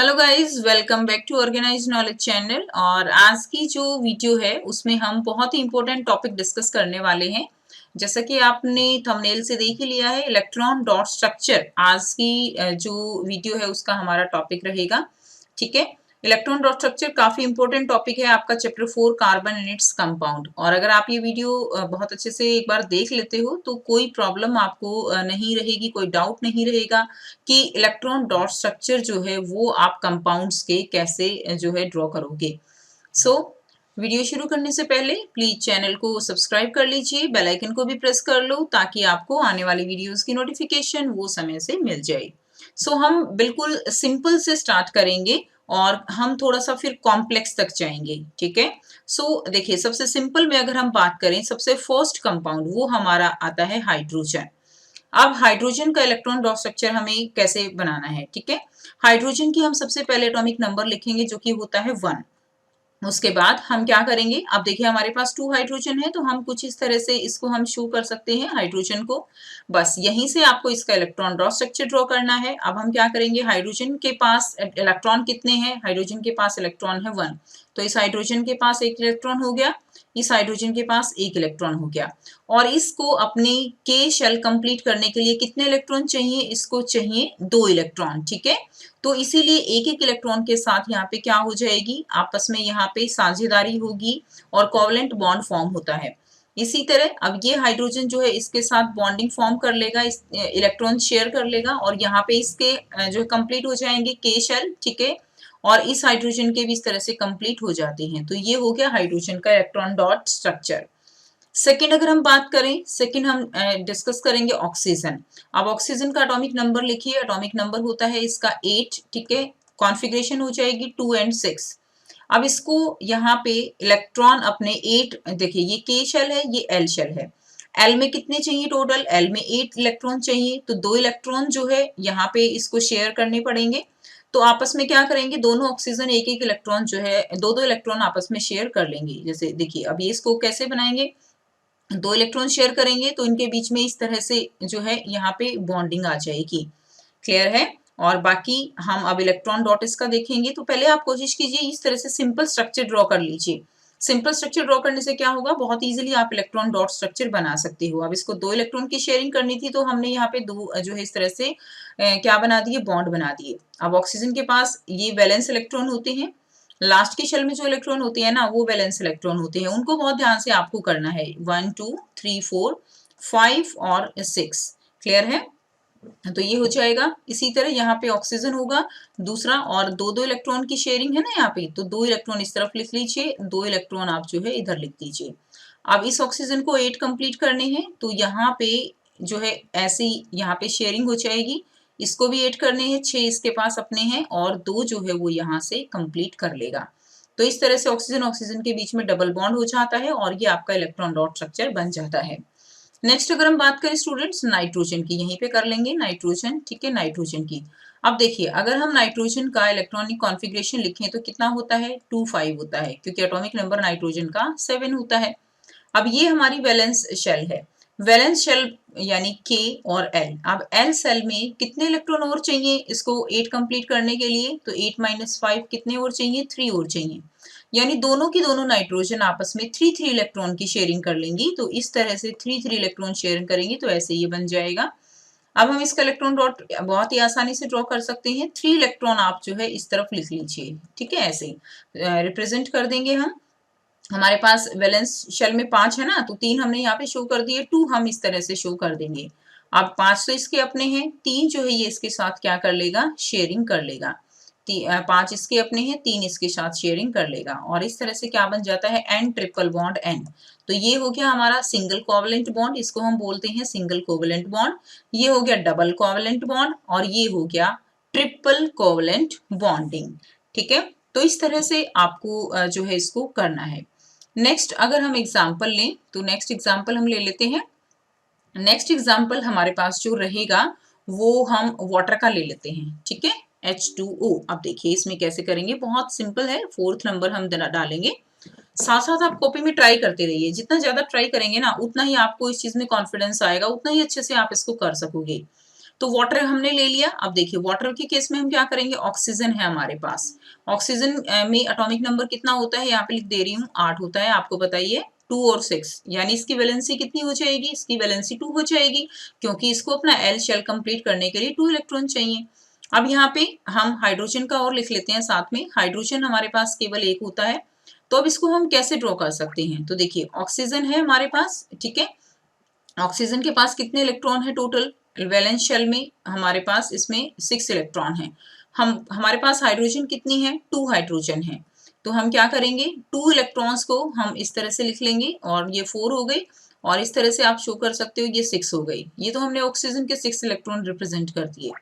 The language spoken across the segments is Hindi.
Hello guys, welcome back to organise knowledge channel. और आज की जो वीडियो है उसमें हम बहुत ही इंपॉर्टेंट टॉपिक डिस्कस करने वाले हैं। जैसा कि आपने थंबनेल से देख ही लिया है, इलेक्ट्रॉन डॉट स्ट्रक्चर आज की जो वीडियो है उसका हमारा टॉपिक रहेगा। ठीक है, इलेक्ट्रॉन डॉट स्ट्रक्चर काफी इंपॉर्टेंट टॉपिक है आपका chapter 4 carbon and its compound. और अगर आप ये वीडियो बहुत अच्छे से एक बार देख लेते हो तो कोई प्रॉब्लम आपको नहीं रहेगी, कोई डाउट नहीं रहेगा कि इलेक्ट्रॉन डॉट स्ट्रक्चर जो है वो आप कंपाउंड्स के कैसे जो है ड्रॉ करोगे। सो वीडियो शुरू करने से पहले प्लीज चैनल को सब्सक्राइब कर लीजिए, बेल आइकन को भी प्रेस कर लो ताकि आपको आने वाली वीडियोस की नोटिफिकेशन वो समय से मिल जाए। हम बिल्कुल सिंपल से स्टार्ट करेंगे और हम थोड़ा सा फिर कॉम्प्लेक्स तक जाएंगे। ठीक है, देखिए सबसे सिंपल में अगर हम बात करें, सबसे फर्स्ट कंपाउंड वो हमारा आता है हाइड्रोजन। अब हाइड्रोजन का इलेक्ट्रॉन डॉट स्ट्रक्चर हमें कैसे बनाना है। ठीक है, हाइड्रोजन की हम सबसे पहले एटॉमिक नंबर लिखेंगे जो कि होता है 1। उसके बाद हम क्या करेंगे, अब देखिए हमारे पास 2 हाइड्रोजन है तो हम कुछ इस तरह से इसको हम शो कर सकते हैं हाइड्रोजन को। बस यहीं से आपको इसका इलेक्ट्रॉन डॉट स्ट्रक्चर ड्रॉ करना है। अब हम क्या करेंगे, हाइड्रोजन के पास इलेक्ट्रॉन कितने हैं, हाइड्रोजन के पास इलेक्ट्रॉन है 1, तो इस हाइड्रोजन के पास एक इलेक्ट्रॉन हो गया, इस हाइड्रोजन के पास एक इलेक्ट्रॉन हो गया। और इसको अपने के शेल कंप्लीट करने के लिए कितने इलेक्ट्रॉन चाहिए, इसको चाहिए 2 इलेक्ट्रॉन। ठीक है, तो इसीलिए एक एक इलेक्ट्रॉन के साथ यहाँ पे क्या हो जाएगी, आपस में यहाँ पे साझेदारी होगी और कोवलेंट बॉन्ड फॉर्म होता है। इसी तरह अब ये हाइड्रोजन जो है इसके साथ बॉन्डिंग फॉर्म कर लेगा, इस इलेक्ट्रॉन शेयर कर लेगा और यहाँ पे इसके जो कंप्लीट हो जाएंगे के शेल। ठीक है, और इस हाइड्रोजन के भी इस तरह से कंप्लीट हो जाते हैं। तो ये हो गया हाइड्रोजन का इलेक्ट्रॉन डॉट स्ट्रक्चर। सेकेंड अगर हम बात करें, सेकेंड हम डिस्कस करेंगे ऑक्सीजन। अब ऑक्सीजन का एटॉमिक नंबर लिखिए, एटॉमिक नंबर होता है इसका 8। ठीक है, कॉन्फ़िगरेशन हो जाएगी 2 and 6। अब इसको यहाँ पे इलेक्ट्रॉन अपने 8, देखिए ये के शेल है, ये एल शेल है। एल में कितने चाहिए टोटल, एल में 8 इलेक्ट्रॉन चाहिए, तो 2 इलेक्ट्रॉन जो है यहाँ पे इसको शेयर करने पड़ेंगे। तो आपस में क्या करेंगे, दोनों ऑक्सीजन एक एक इलेक्ट्रॉन जो है, दो दो इलेक्ट्रॉन आपस में शेयर कर लेंगे। जैसे देखिए अब ये इसको कैसे बनाएंगे, 2 इलेक्ट्रॉन शेयर करेंगे तो इनके बीच में इस तरह से जो है यहाँ पे बॉन्डिंग आ जाएगी। क्लियर है, और बाकी हम अब इलेक्ट्रॉन डॉट इसका देखेंगे। तो पहले आप कोशिश कीजिए इस तरह से सिंपल स्ट्रक्चर ड्रॉ कर लीजिए। सिंपल स्ट्रक्चर ड्रॉ करने से क्या होगा, बहुत इजीली आप इलेक्ट्रॉन डॉट स्ट्रक्चर बना सकते हो। अब इसको 2 इलेक्ट्रॉन की शेयरिंग करनी थी तो हमने यहाँ पे 2 जो है इस तरह से क्या बना दिए, बॉन्ड बना दिए। अब ऑक्सीजन के पास ये वैलेंस इलेक्ट्रॉन होते हैं, लास्ट के शेल में जो इलेक्ट्रॉन होते हैं ना वो वैलेंस इलेक्ट्रॉन होते हैं, उनको बहुत ध्यान से आपको करना है। 1 2 3 4 5 और 6। क्लियर है, तो ये हो जाएगा। इसी तरह यहाँ पे ऑक्सीजन होगा दूसरा, और 2 इलेक्ट्रॉन की शेयरिंग है ना यहाँ पे, तो 2 इलेक्ट्रॉन इस तरफ लिख लीजिए, 2 इलेक्ट्रॉन आप जो है इधर लिख दीजिए। अब इस ऑक्सीजन को 8 कंप्लीट करने हैं तो यहाँ पे जो है ऐसे ही यहाँ पे शेयरिंग हो जाएगी, इसको भी 8 करने हैं, 6 इसके पास अपने हैं और 2 जो है वो यहाँ से कंप्लीट कर लेगा। तो इस तरह से ऑक्सीजन ऑक्सीजन के बीच में डबल बॉन्ड हो जाता है और ये आपका इलेक्ट्रॉन डॉट स्ट्रक्चर बन जाता है। नेक्स्ट अगर हम बात करें स्टूडेंट्स नाइट्रोजन की, यहीं पे कर लेंगे नाइट्रोजन। ठीक है, नाइट्रोजन की अब देखिए अगर हम नाइट्रोजन का इलेक्ट्रॉनिक कॉन्फ़िगरेशन लिखें तो कितना होता है, 2 5 होता है, क्योंकि एटॉमिक नंबर नाइट्रोजन का 7 होता है। अब ये हमारी वैलेंस शेल है, वैलेंस शेल यानी के और एल। अब एल सेल में कितने इलेक्ट्रॉन और चाहिए इसको 8 कंप्लीट करने के लिए, तो 8 - 5 कितने और चाहिए, 3 और चाहिए। यानी दोनों की दोनों नाइट्रोजन आपस में 3 इलेक्ट्रॉन की शेयरिंग कर लेंगी। तो इस तरह से 3 इलेक्ट्रॉन शेयरिंग करेंगी तो ऐसे ये बन जाएगा। अब हम इसका इलेक्ट्रॉन डॉट बहुत ही आसानी से ड्रॉ कर सकते हैं, 3 इलेक्ट्रॉन आप जो है इस तरफ लिख लीजिए। ठीक है, ऐसे रिप्रेजेंट कर देंगे हम। हमारे पास वैलेंस शेल में 5 है ना, तो 3 हमने यहाँ पे शो कर दिए, 2 हम इस तरह से शो कर देंगे। अब 5 तो इसके अपने हैं, 3 जो है ये इसके साथ क्या कर लेगा, शेयरिंग कर लेगा। 5 इसके अपने हैं, 3 इसके साथ शेयरिंग कर लेगा और इस तरह से क्या बन जाता है, एन ट्रिपल बॉन्ड एन। तो ये हो गया हमारा सिंगल कोवलेंट बॉन्ड, इसको हम बोलते हैं सिंगल कोवलेंट बॉन्ड। ये हो गया डबल कोवलेंट बॉन्ड और ये हो गया ट्रिपल कोवलेंट बॉन्डिंग। ठीक है, तो इस तरह से आपको जो है इसको करना है। नेक्स्ट अगर हम एग्जाम्पल लें तो नेक्स्ट एग्जाम्पल हम ले लेते हैं। नेक्स्ट एग्जाम्पल हमारे पास जो रहेगा वो हम वाटर का ले लेते हैं। ठीक है, H2O। अब देखिए इसमें कैसे करेंगे, बहुत सिंपल है, 4th नंबर हम डालेंगे। साथ साथ आप कॉपी में ट्राई करते रहिए, जितना ज्यादा ट्राई करेंगे ना उतना ही आपको इस चीज में कॉन्फिडेंस आएगा, उतना ही अच्छे से आप इसको कर सकोगे। तो वाटर हमने ले लिया। अब देखिए वाटर के केस में हम क्या करेंगे, ऑक्सीजन है हमारे पास, ऑक्सीजन में एटॉमिक नंबर कितना होता है, यहाँ पे लिख दे रही हूँ 8 होता है, आपको बताइए 2 और 6, यानी इसकी वैलेंसी कितनी हो जाएगी, इसकी वैलेंसी 2 हो जाएगी, क्योंकि इसको अपना एल शेल कंप्लीट करने के लिए 2 इलेक्ट्रॉन चाहिए। अब यहाँ पे हम हाइड्रोजन का और लिख लेते हैं साथ में, हाइड्रोजन हमारे पास केवल एक होता है, तो अब इसको हम कैसे ड्रॉ कर सकते हैं, तो देखिए ऑक्सीजन है हमारे पास, ठीक है, ऑक्सीजन के पास कितने इलेक्ट्रॉन है टोटल, वैलेंस शेल में हमारे पास इसमें 6 इलेक्ट्रॉन है, हमारे पास हाइड्रोजन कितनी है, 2 हाइड्रोजन है, तो हम क्या करेंगे 2 इलेक्ट्रॉन्स को हम इस तरह से लिख लेंगे, और ये 4 हो गई, और इस तरह से आप शो कर सकते हो ये 6 हो गई, ये तो हमने ऑक्सीजन के 6 इलेक्ट्रॉन रिप्रेजेंट कर दिए।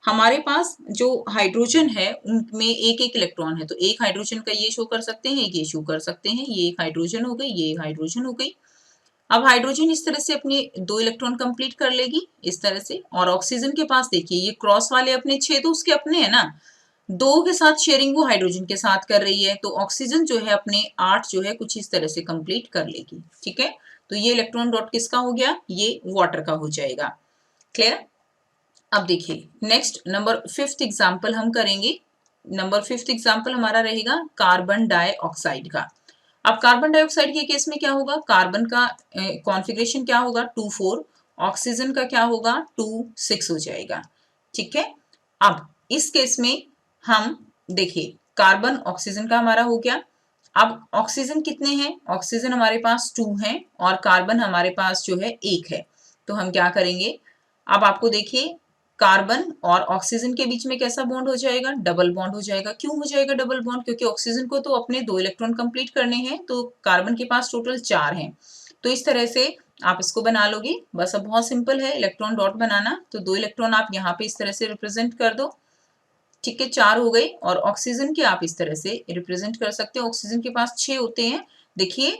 हमारे पास जो हाइड्रोजन है उनमें एक एक इलेक्ट्रॉन है, तो एक हाइड्रोजन का ये शो कर सकते हैं, एक ये शो कर सकते हैं, ये एक हाइड्रोजन हो गई, ये एक हाइड्रोजन हो गई। अब हाइड्रोजन इस तरह से अपने 2 इलेक्ट्रॉन कंप्लीट कर लेगी इस तरह से, और ऑक्सीजन के पास देखिए ये क्रॉस वाले अपने 6 तो उसके अपने है ना, 2 के साथ शेयरिंग वो हाइड्रोजन के साथ कर रही है, तो ऑक्सीजन जो है अपने 8 जो है कुछ इस तरह से कंप्लीट कर लेगी, ठीक है, तो ये इलेक्ट्रॉन डॉट किसका हो गया, ये वाटर का हो जाएगा। क्लियर। अब देखिए नेक्स्ट नंबर 5th एग्जाम्पल हम करेंगे, नंबर 5th एग्जाम्पल हमारा रहेगा कार्बन डाइऑक्साइड का। अब कार्बन डाइऑक्साइड के केस में क्या होगा, कार्बन का कॉन्फ़िगरेशन क्या होगा 2 4, ऑक्सीजन का क्या होगा 2 6 हो जाएगा, ठीक है। अब इस केस में हम देखिए कार्बन ऑक्सीजन का हमारा हो गया, अब ऑक्सीजन कितने हैं, ऑक्सीजन हमारे पास 2 हैं और कार्बन हमारे पास जो है 1 है, तो हम क्या करेंगे, अब आपको देखिए कार्बन और ऑक्सीजन के बीच में कैसा बॉन्ड हो जाएगा, डबल बॉन्ड हो जाएगा। क्यों हो जाएगा डबल बॉन्ड, क्योंकि ऑक्सीजन को तो अपने 2 इलेक्ट्रॉन कंप्लीट करने हैं, तो कार्बन के पास टोटल 4 हैं, तो इस तरह से आप इसको बना लोगे, बस अब बहुत सिंपल है इलेक्ट्रॉन डॉट बनाना, तो 2 इलेक्ट्रॉन आप यहाँ पे इस तरह से रिप्रेजेंट कर दो, ठीक है, 4 हो गए, और ऑक्सीजन के आप इस तरह से रिप्रेजेंट कर सकते हो, ऑक्सीजन के पास 6 होते हैं। देखिए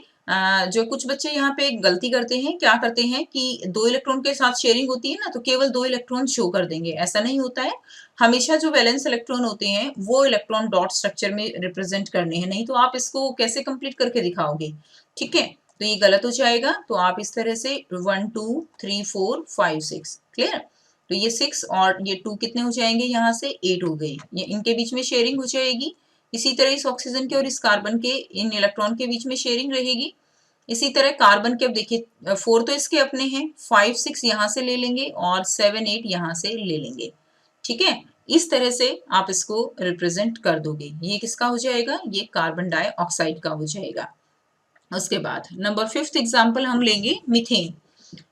जो कुछ बच्चे यहाँ पे गलती करते हैं, क्या करते हैं कि 2 इलेक्ट्रॉन के साथ शेयरिंग होती है ना, तो केवल 2 इलेक्ट्रॉन शो कर देंगे, ऐसा नहीं होता है, हमेशा जो वैलेंस इलेक्ट्रॉन होते हैं वो इलेक्ट्रॉन डॉट स्ट्रक्चर में रिप्रेजेंट करने हैं, नहीं तो आप इसको कैसे कंप्लीट करके दिखाओगे, ठीक है, तो ये गलत हो जाएगा, तो आप इस तरह से 1 2 3 4 5 6, क्लियर, तो ये 6 और ये 2 कितने हो जाएंगे, यहाँ से 8 हो गए, ये इनके बीच में शेयरिंग हो जाएगी, इसी तरह इस ऑक्सीजन के और इस कार्बन के इन इलेक्ट्रॉन के बीच में शेयरिंग रहेगी। इसी तरह कार्बन के अब देखिए 4 तो इसके अपने हैं, 5 6 यहाँ से ले लेंगे और 7 8 यहाँ से ले लेंगे, ठीक है, इस तरह से आप इसको रिप्रेजेंट कर दोगे, ये किसका हो जाएगा, ये कार्बन डाइऑक्साइड का हो जाएगा। उसके बाद नंबर 5th एग्जाम्पल हम लेंगे मीथेन।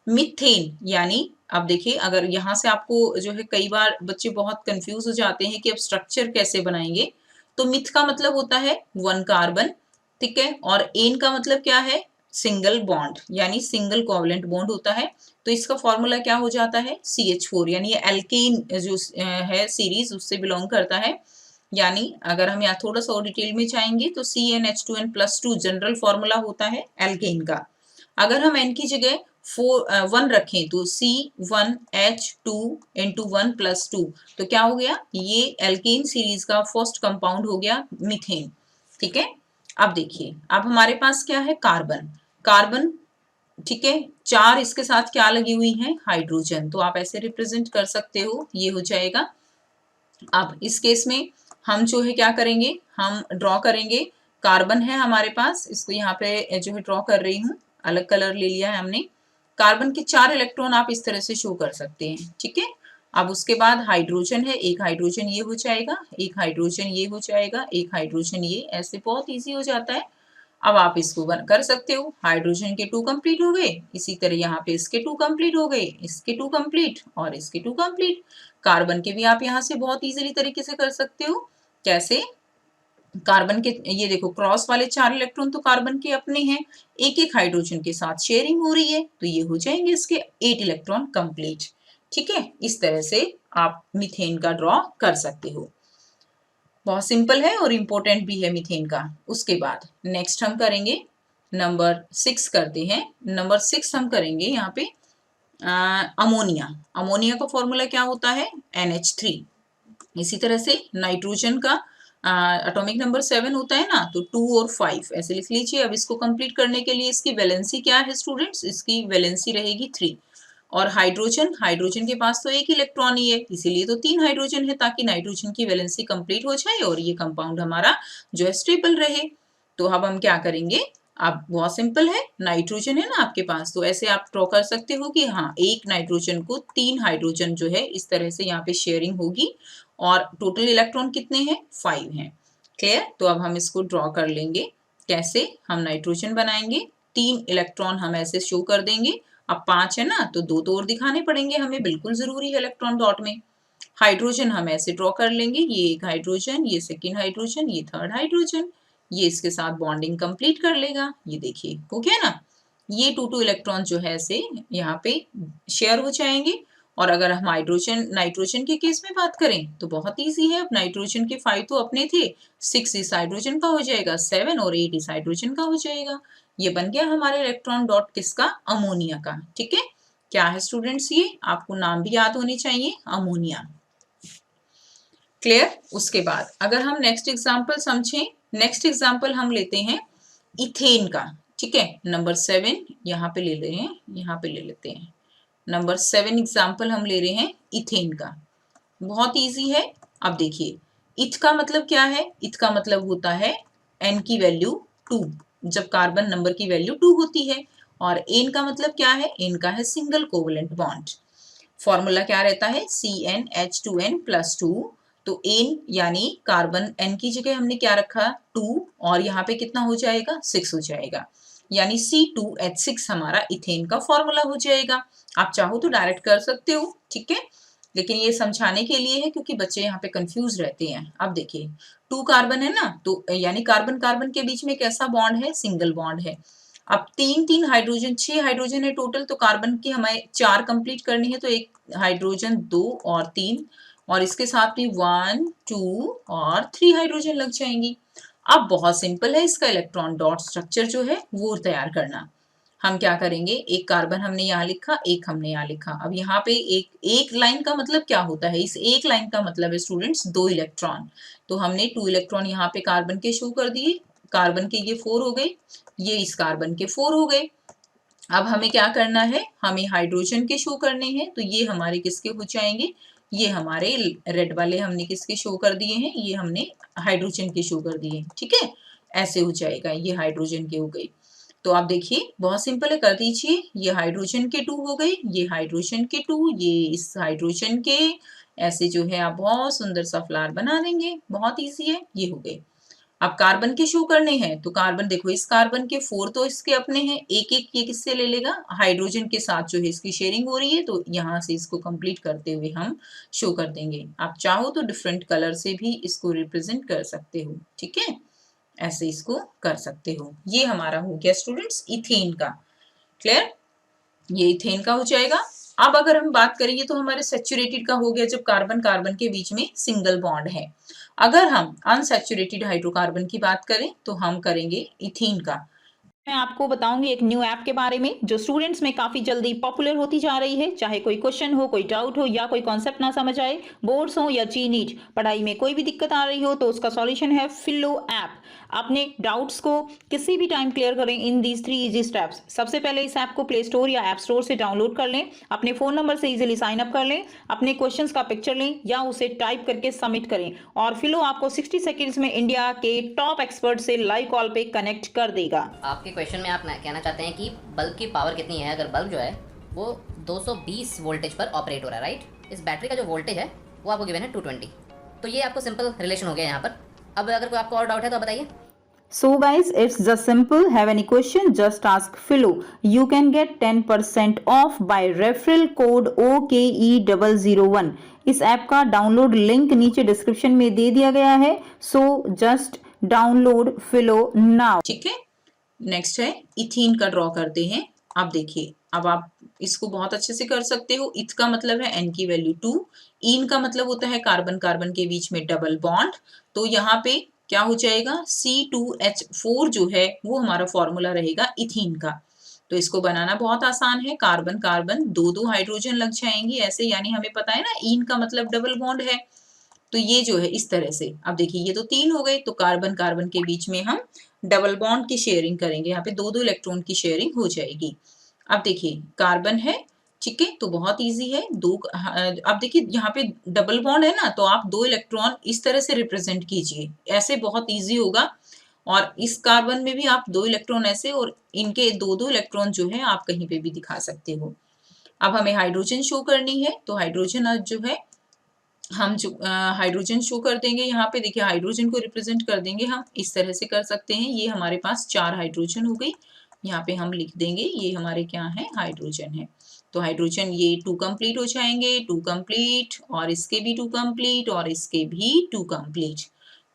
मीथेन यानी अब देखिए अगर यहाँ से आपको जो है कई बार बच्चे बहुत कंफ्यूज हो जाते हैं कि अब स्ट्रक्चर कैसे बनाएंगे, तो मिथ का मतलब होता है 1 कार्बन, ठीक है, और एन का मतलब क्या है, सिंगल बॉन्ड, यानी सिंगल कोवलेंट बॉन्ड होता है, तो इसका फॉर्मूला क्या हो जाता है CH4, यानी ये एल्केन जो है सीरीज उससे बिलोंग करता है, यानी अगर हम यहाँ थोड़ा सा और डिटेल में जाएंगे तो CnH2n+2 जनरल फॉर्मूला होता है एल्केन का, अगर हम n की जगह 1 रखें तो C1H2 × 1 + 2, तो क्या हो गया, ये एल्केन सीरीज का फर्स्ट कंपाउंड हो गया मीथेन, ठीक है। अब देखिए अब हमारे पास क्या है, कार्बन, कार्बन, ठीक है, 4 इसके साथ क्या लगी हुई है, हाइड्रोजन, तो आप ऐसे रिप्रेजेंट कर सकते हो, ये हो जाएगा। अब इस केस में हम जो है क्या करेंगे, हम ड्रॉ करेंगे, कार्बन है हमारे पास, इसको यहाँ पे जो है ड्रॉ कर रही हूँ, अलग कलर ले लिया है हमने, कार्बन के 4 इलेक्ट्रॉन आप इस तरह से शो कर सकते हैं, ठीक है। अब उसके बाद हाइड्रोजन है, एक हाइड्रोजन ये हो जाएगा, एक हाइड्रोजन ये हो जाएगा, एक हाइड्रोजन ये, ऐसे बहुत ईजी हो जाता है। अब आप इसको कर सकते हो, हाइड्रोजन के 2 कंप्लीट हो गए, इसी तरह यहाँ पे इसके 2 कंप्लीट हो गए, इसके 2 कंप्लीट और इसके 2 कंप्लीट, कार्बन के भी आप यहाँ से बहुत इजीली तरीके से कर सकते हो, कैसे, कार्बन के ये देखो क्रॉस वाले 4 इलेक्ट्रॉन तो कार्बन के अपने हैं, एक एक हाइड्रोजन के साथ शेयरिंग हो रही है, तो ये हो जाएंगे इसके 8 इलेक्ट्रॉन कंप्लीट, ठीक है, इस तरह से आप मीथेन का ड्रॉ कर सकते हो, बहुत सिंपल है और इम्पोर्टेंट भी है मीथेन का। उसके बाद नेक्स्ट हम करेंगे नंबर 6 करते हैं, नंबर 6 हम करेंगे यहाँ पे अमोनिया, अमोनिया का फॉर्मूला क्या होता है NH3, इसी तरह से नाइट्रोजन का एटॉमिक नंबर 7 होता है ना, तो 2 और 5 ऐसे लिख लीजिए। अब इसको कंप्लीट करने के लिए इसकी वैलेंसी क्या है स्टूडेंट्स, इसकी वैलेंसी रहेगी 3, और हाइड्रोजन, हाइड्रोजन के पास तो एक इलेक्ट्रॉन ही है, इसीलिए तो 3 हाइड्रोजन है, ताकि नाइट्रोजन की वैलेंसी कंप्लीट हो जाए और ये कंपाउंड हमारा जो है स्टेबल रहे। तो अब हम क्या करेंगे, अब बहुत सिंपल है, नाइट्रोजन है ना आपके पास, तो ऐसे आप ड्रॉ कर सकते हो कि हाँ, एक नाइट्रोजन को 3 हाइड्रोजन जो है इस तरह से यहाँ पे शेयरिंग होगी और टोटल इलेक्ट्रॉन कितने हैं, 5 हैं। क्लियर? तो अब हम इसको ड्रॉ कर लेंगे। कैसे? हम नाइट्रोजन बनाएंगे, 3 इलेक्ट्रॉन हम ऐसे शो कर देंगे। अब 5 है ना, तो 2 तो और दिखाने पड़ेंगे हमें, बिल्कुल जरूरी है इलेक्ट्रॉन डॉट में। हाइड्रोजन हम ऐसे ड्रॉ कर लेंगे, ये एक हाइड्रोजन, ये सेकेंड हाइड्रोजन, ये थर्ड हाइड्रोजन, ये इसके साथ बॉन्डिंग कंप्लीट कर लेगा। ये देखिए हो गया ना, ये 2 इलेक्ट्रॉन जो है ऐसे यहाँ पे शेयर हो जाएंगे। और अगर हम हाइड्रोजन नाइट्रोजन के केस में बात करें तो बहुत इजी है, अब नाइट्रोजन के 5 तो अपने थे, 6 इस हाइड्रोजन का हो जाएगा, 7 और 8 इस हाइड्रोजन का हो जाएगा। ये बन गया हमारे इलेक्ट्रॉन डॉट किसका, अमोनिया का। ठीक है, क्या है स्टूडेंट्स, ये आपको नाम भी याद होने चाहिए, अमोनिया। क्लियर? उसके बाद अगर हम नेक्स्ट एग्जांपल समझें, नेक्स्ट एग्जांपल हम लेते हैं इथेन का। ठीक है, नंबर 7 यहाँ पे ले ले रहे हैं, यहाँ पे ले लेते हैं। नंबर 7 एग्जांपल हम ले रहे हैं इथेन का, बहुत इजी है। अब देखिए, इथ का मतलब क्या है, इथ का मतलब होता है एन की वैल्यू 2, जब कार्बन नंबर की वैल्यू 2 होती है। और एन का मतलब क्या है, एन का है सिंगल कोवलेंट बॉन्ड। फॉर्मूला क्या रहता है, CnH2n+2। तो एन यानी कार्बन एन की जगह हमने क्या रखा, 2, और यहाँ पे कितना हो जाएगा, 6 हो जाएगा, यानी C2H6 हमारा इथेन का फॉर्मूला हो जाएगा। आप चाहो तो डायरेक्ट कर सकते हो, ठीक है, लेकिन ये समझाने के लिए है क्योंकि बच्चे यहाँ पे कंफ्यूज रहते हैं। अब देखिए 2 कार्बन है ना, तो यानी कार्बन कार्बन के बीच में कैसा बॉन्ड है, सिंगल बॉन्ड है। अब 3 हाइड्रोजन, 6 हाइड्रोजन है टोटल, तो कार्बन की हमें 4 कंप्लीट करनी है, तो एक हाइड्रोजन 2 और 3, और इसके साथ भी 1 2 और 3 हाइड्रोजन लग जाएंगी। अब बहुत सिंपल है इसका इलेक्ट्रॉन डॉट स्ट्रक्चर जो है वो तैयार करना। हम क्या करेंगे, एक कार्बन हमने यहाँ लिखा, एक हमने यहाँ लिखा। अब यहाँ पे एक लाइन का मतलब क्या होता है, इस एक लाइन का मतलब है स्टूडेंट्स 2 इलेक्ट्रॉन। तो हमने 2 इलेक्ट्रॉन यहाँ पे कार्बन के शो कर दिए, कार्बन के ये 4 हो गए, ये इस कार्बन के 4 हो गए। अब हमें क्या करना है, हमें हाइड्रोजन के शो करने हैं, तो ये हमारे किसके हो जाएंगे, ये हमारे रेड वाले हमने किसके शो कर दिए हैं, ये हमने हाइड्रोजन के शो कर दिए। ठीक है, ऐसे हो जाएगा, ये हाइड्रोजन के हो गए। तो आप देखिए बहुत सिंपल है, कर दीजिए, ये हाइड्रोजन के 2 हो गए, ये हाइड्रोजन के 2, ये इस हाइड्रोजन के, ऐसे जो है आप बहुत सुंदर सा फ्लावर बना देंगे, बहुत इजी है, ये हो गए। अब कार्बन के शो करने हैं, तो कार्बन देखो, इस कार्बन के 4 तो इसके अपने हैं, एक एक ये किससे ले लेगा, हाइड्रोजन के साथ जो है इसकी शेयरिंग हो रही है, तो यहाँ से इसको कंप्लीट करते हुए हम शो कर देंगे। आप चाहो तो डिफरेंट कलर से भी इसको रिप्रेजेंट कर सकते हो। ठीक है, ऐसे इसको कर सकते हो। ये हमारा हो गया स्टूडेंट्स इथेन का। क्लियर? ये इथेन का हो जाएगा। अब अगर हम बात करेंगे तो हमारे सैचुरेटेड का हो गया, जब कार्बन कार्बन के बीच में सिंगल बॉन्ड है। अगर हम अनसैचुरेटेड हाइड्रोकार्बन की बात करें तो हम करेंगे इथीन का। मैं आपको बताऊंगी एक न्यू ऐप के बारे में जो स्टूडेंट्स में काफ़ी जल्दी पॉपुलर होती जा रही है। चाहे कोई क्वेश्चन हो, कोई डाउट हो या कोई कॉन्सेप्ट ना समझ आए, बोर्ड्स हो या जी नीट, पढ़ाई में कोई भी दिक्कत आ रही हो तो उसका सॉल्यूशन है फिलो ऐप। अपने डाउट्स को किसी भी टाइम क्लियर करें इन दीज 3 इजी स्टेप्स। सबसे पहले इस ऐप को प्ले स्टोर या ऐप स्टोर से डाउनलोड कर लें, अपने फ़ोन नंबर से इजीली साइन अप कर लें, अपने क्वेश्चंस का पिक्चर लें या उसे टाइप करके सबमिट करें, और फिलो आपको 60 सेकेंड्स में इंडिया के टॉप एक्सपर्ट से लाइव कॉल पे कनेक्ट कर देगा। आपके क्वेश्चन में आप कहना चाहते हैं कि बल्ब की पावर कितनी है। अगर बल्ब जो है वो 220 वोल्टेज पर ऑपरेट हो रहा है, राइट, इस बैटरी का जो वोल्टेज है वो आपको गिवन है 220। तो ये आपको सिंपल रिलेशन हो गया यहाँ पर। अब अगर कोई आपको और डाउट है तो बताइए। So guys, it's just simple. Have any question? Just ask Philo. You can get 10% off by referral code OKE001. इस ऐप का डाउनलोड लिंक नीचे डिस्क्रिप्शन में दे दिया गया है। So just download Philo now. ठीक है, नेक्स्ट है इथीन का ड्रॉ करते हैं। आप देखिए, अब आप इसको बहुत अच्छे से कर सकते हो। इथ का मतलब है एन की वैल्यू 2, इन का मतलब होता है कार्बन कार्बन के बीच में डबल बॉन्ड। तो यहाँ पे क्या हो जाएगा, C2H4 जो है वो हमारा फॉर्मूला रहेगा इथीन का। तो इसको बनाना बहुत आसान है, कार्बन कार्बन 2 हाइड्रोजन लग जाएंगी ऐसे, यानी हमें पता है ना इन का मतलब डबल बॉन्ड है। तो ये जो है इस तरह से, अब देखिए ये तो 3 हो गए, तो कार्बन कार्बन के बीच में हम डबल बॉन्ड की शेयरिंग करेंगे, यहाँ पे 2 इलेक्ट्रॉन की शेयरिंग हो जाएगी। अब देखिए कार्बन है, ठीक है, तो बहुत इजी है। अब देखिए यहाँ पे डबल बॉन्ड है ना, तो आप 2 इलेक्ट्रॉन इस तरह से रिप्रेजेंट कीजिए, ऐसे बहुत इजी होगा। और इस कार्बन में भी आप 2 इलेक्ट्रॉन ऐसे, और इनके 2-2 इलेक्ट्रॉन जो है आप कहीं पे भी दिखा सकते हो। अब हमें हाइड्रोजन शो करनी है, तो हाइड्रोजन जो है हम जो हाइड्रोजन शो कर देंगे, यहाँ पे देखिए हाइड्रोजन को रिप्रेजेंट कर देंगे, हम इस तरह से कर सकते हैं। ये हमारे पास 4 हाइड्रोजन हो गई, यहाँ पे हम लिख देंगे ये हमारे क्या है, हाइड्रोजन है। तो हाइड्रोजन ये 2 कंप्लीट हो जाएंगे, 2 कंप्लीट, और इसके भी 2 कंप्लीट, और इसके भी 2 कंप्लीट,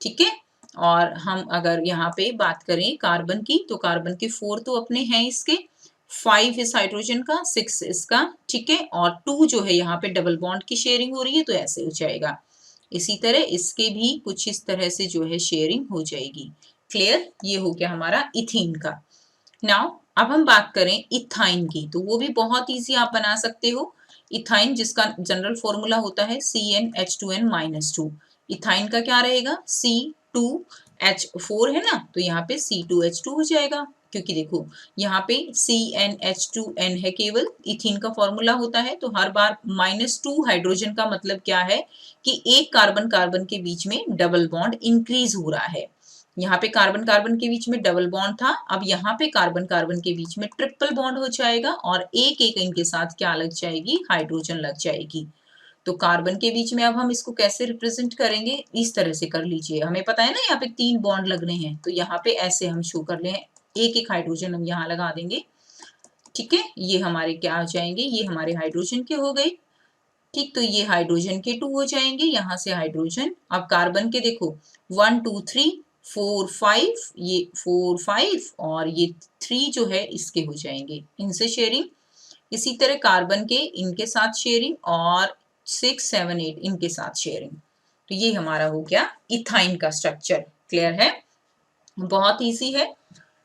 ठीक है। और हम अगर यहाँ पे बात करें कार्बन की, तो कार्बन के 4 तो अपने हैं इसके, 5 इस हाइड्रोजन का, 6 इसका, ठीक है। और 2 जो है यहाँ पे डबल बॉन्ड की शेयरिंग हो रही है, तो ऐसे हो जाएगा। इसी तरह इसके भी कुछ इस तरह से जो है शेयरिंग हो जाएगी। क्लियर, ये हो गया हमारा इथीन का। नाउ अब हम बात करें इथाइन की, तो वो भी बहुत इजी आप बना सकते हो। इथाइन जिसका जनरल फॉर्मूला होता है CnH2n-2। इथाइन का क्या रहेगा, C2H4 है ना, तो यहाँ पे C2H2 हो जाएगा, क्योंकि देखो यहाँ पे CnH2n है केवल, इथीन का फॉर्मूला होता है, तो हर बार -2 हाइड्रोजन का मतलब क्या है कि एक कार्बन कार्बन के बीच में डबल बॉन्ड इंक्रीज हो रहा है। यहाँ पे कार्बन कार्बन के बीच में डबल बॉन्ड था, अब यहाँ पे कार्बन कार्बन के बीच में ट्रिपल बॉन्ड हो जाएगा, और एक एक इनके साथ क्या लग जाएगी, हाइड्रोजन लग जाएगी। तो कार्बन के बीच में अब हम इसको कैसे रिप्रेजेंट करेंगे, इस तरह से कर लीजिए। हमें पता है ना यहाँ पे 3 बॉन्ड लग रहे हैं, तो यहाँ पे ऐसे हम शो कर ले, एक एक हाइड्रोजन हम यहाँ लगा देंगे, ठीक है। ये हमारे क्या हो जाएंगे, ये हमारे हाइड्रोजन के हो गए, ठीक। तो ये हाइड्रोजन के 2 हो जाएंगे, यहाँ से हाइड्रोजन। अब कार्बन के देखो 1 2 3 4 5, ये 4 5, और ये 3 जो है इसके हो जाएंगे, इनसे शेयरिंग। इसी तरह कार्बन के इनके साथ शेयरिंग, और 6 7 8 इनके साथ शेयरिंग। तो ये हमारा हो गया इथाइन का स्ट्रक्चर। क्लियर है, बहुत इजी है।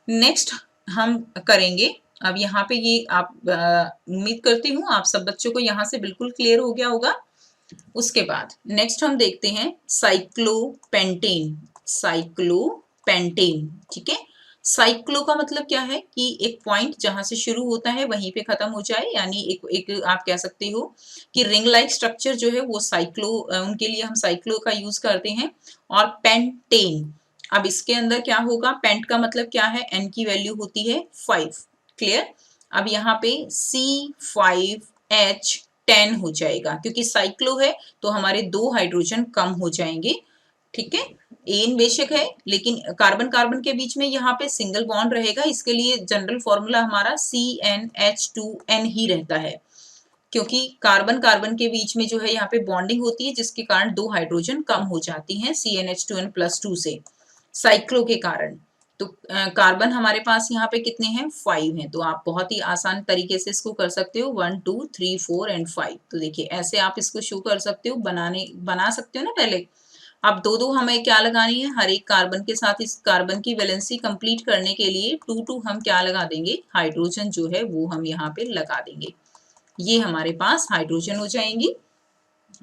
नेक्स्ट हम करेंगे, अब यहाँ पे ये आप उम्मीद करती हूँ आप सब बच्चों को यहाँ से बिल्कुल क्लियर हो गया होगा। उसके बाद नेक्स्ट हम देखते हैं साइक्लोपेंटेन। साइक्लोपेंटेन, ठीक है। साइक्लो का मतलब क्या है कि एक पॉइंट जहां से शुरू होता है वहीं पे खत्म हो जाए, यानी एक आप कह सकते हो कि रिंग लाइक स्ट्रक्चर जो है वो साइक्लो, उनके लिए हम साइक्लो का यूज करते हैं। और पेंटेन, अब इसके अंदर क्या होगा, पेंट का मतलब क्या है, एन की वैल्यू होती है 5। क्लियर, अब यहाँ पे C5H10 हो जाएगा, क्योंकि साइक्लो है तो हमारे 2 हाइड्रोजन कम हो जाएंगे, ठीक है। एन बेशक है, लेकिन कार्बन कार्बन के बीच में यहाँ पे सिंगल बॉन्ड रहेगा, इसके लिए जनरल फॉर्मूला हमारा CnH2n ही रहता है, क्योंकि कार्बन कार्बन के बीच में जो है यहाँ पे बॉन्डिंग होती है, जिसके कारण 2 हाइड्रोजन कम हो जाती हैं CnH2n+2 से, साइक्लो के कारण। तो कार्बन हमारे पास यहाँ पे कितने हैं, 5 हैं, तो आप बहुत ही आसान तरीके से इसको कर सकते हो, 1 2 3 4 एंड 5। तो देखिए ऐसे आप इसको शो कर सकते हो, बना सकते हो ना। पहले अब 2 हमें क्या लगानी है, हर एक कार्बन के साथ इस कार्बन की वैलेंसी कंप्लीट करने के लिए 2 हम क्या लगा देंगे, हाइड्रोजन जो है वो हम यहाँ पे लगा देंगे। ये हमारे पास हाइड्रोजन हो जाएंगी।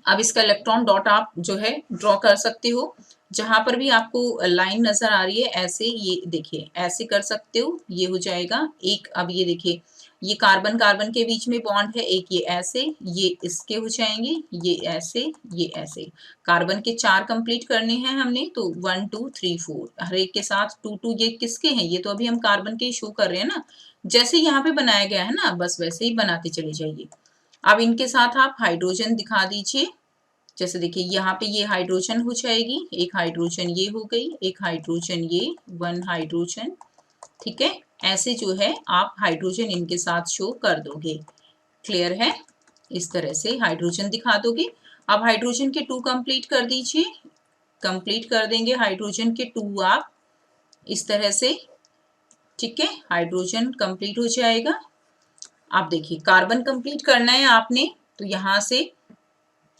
अब इसका इलेक्ट्रॉन डॉट आप जो है ड्रॉ कर सकते हो, जहां पर भी आपको लाइन नजर आ रही है ऐसे, ये देखिए ऐसे कर सकते हो, ये हो जाएगा एक। अब ये देखिए ये कार्बन कार्बन के बीच में बॉन्ड है एक, ये ऐसे, ये इसके हो जाएंगे, ये ऐसे, ये ऐसे। कार्बन के 4 कंप्लीट करने हैं हमने, तो 1 2 3 4 हर एक के साथ 2 2। ये किसके हैं, ये तो अभी हम कार्बन के शो कर रहे हैं ना, जैसे यहाँ पे बनाया गया है ना, बस वैसे ही बनाते चले जाइए। अब इनके साथ आप हाइड्रोजन दिखा दीजिए, जैसे देखिए यहाँ पे ये हाइड्रोजन हो जाएगी, एक हाइड्रोजन ये हो गई, एक हाइड्रोजन ये, 1 हाइड्रोजन, ठीक है। ऐसे जो है आप हाइड्रोजन इनके साथ शो कर दोगे। क्लियर है, इस तरह से हाइड्रोजन दिखा दोगे। अब हाइड्रोजन के 2 कंप्लीट कर दीजिए, कंप्लीट कर देंगे हाइड्रोजन के 2 आप इस तरह से, ठीक है। हाइड्रोजन कंप्लीट हो जाएगा। आप देखिए कार्बन कंप्लीट करना है आपने, तो यहाँ से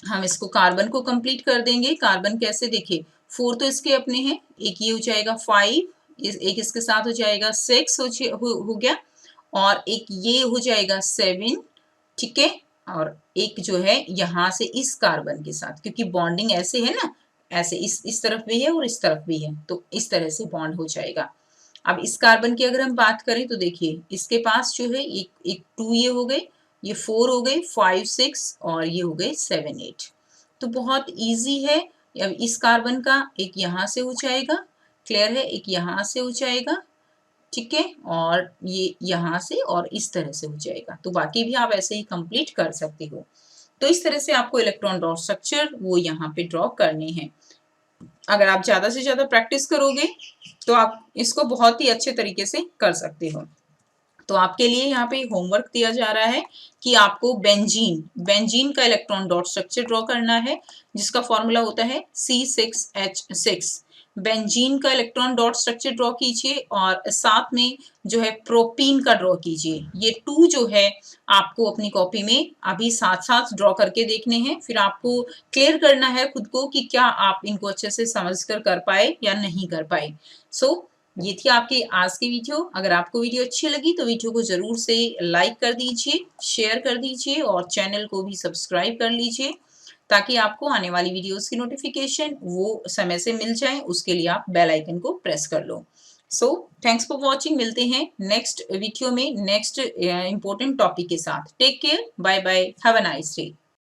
हम इसको कार्बन को कंप्लीट कर देंगे। कार्बन कैसे, देखिए 4 तो इसके अपने हैं, एक ये हो जाएगा 5, एक इसके साथ हो जाएगा 6 हो गया, और एक ये हो जाएगा 7, ठीक है। और एक जो है यहाँ से इस कार्बन के साथ, क्योंकि बॉन्डिंग ऐसे है ना, ऐसे इस तरफ भी है और इस तरफ भी है, तो इस तरह से बॉन्ड हो जाएगा। अब इस कार्बन की अगर हम बात करें तो देखिए इसके पास जो है एक 2 ये हो गए, ये 4 हो गए, 5 6 और ये हो गए 7 8। तो बहुत इजी है। अब इस कार्बन का एक यहाँ से ऊंचाएगा, क्लियर है, एक यहाँ से ऊंचाएगा, ठीक है, और ये यहाँ से और इस तरह से हो जाएगा। तो बाकी भी आप ऐसे ही कंप्लीट कर सकते हो। तो इस तरह से आपको इलेक्ट्रॉन डॉट स्ट्रक्चर वो यहाँ पे ड्रॉ करने हैं। अगर आप ज्यादा से ज्यादा प्रैक्टिस करोगे तो आप इसको बहुत ही अच्छे तरीके से कर सकते हो। तो आपके लिए यहाँ पे होमवर्क दिया जा रहा है कि आपको बेंजीन का इलेक्ट्रॉन डॉट स्ट्रक्चर ड्रॉ करना है, जिसका फॉर्मूला होता है C6H6। बेंजीन का इलेक्ट्रॉन डॉट स्ट्रक्चर ड्रॉ कीजिए और साथ में जो है प्रोपीन का ड्रॉ कीजिए। ये 2 जो है आपको अपनी कॉपी में अभी साथ साथ ड्रॉ करके देखने हैं, फिर आपको क्लियर करना है खुद को कि क्या आप इनको अच्छे से समझ कर पाए या नहीं कर पाए। ये थी आपकी आज की वीडियो। अगर आपको वीडियो अच्छी लगी तो वीडियो को जरूर से लाइक कर दीजिए, शेयर कर दीजिए और चैनल को भी सब्सक्राइब कर लीजिए, ताकि आपको आने वाली वीडियोस की नोटिफिकेशन वो समय से मिल जाए। उसके लिए आप बेल आइकन को प्रेस कर लो। So thanks for watching. मिलते हैं नेक्स्ट वीडियो में नेक्स्ट इंपॉर्टेंट टॉपिक के साथ। Take care, bye bye, have a nice day.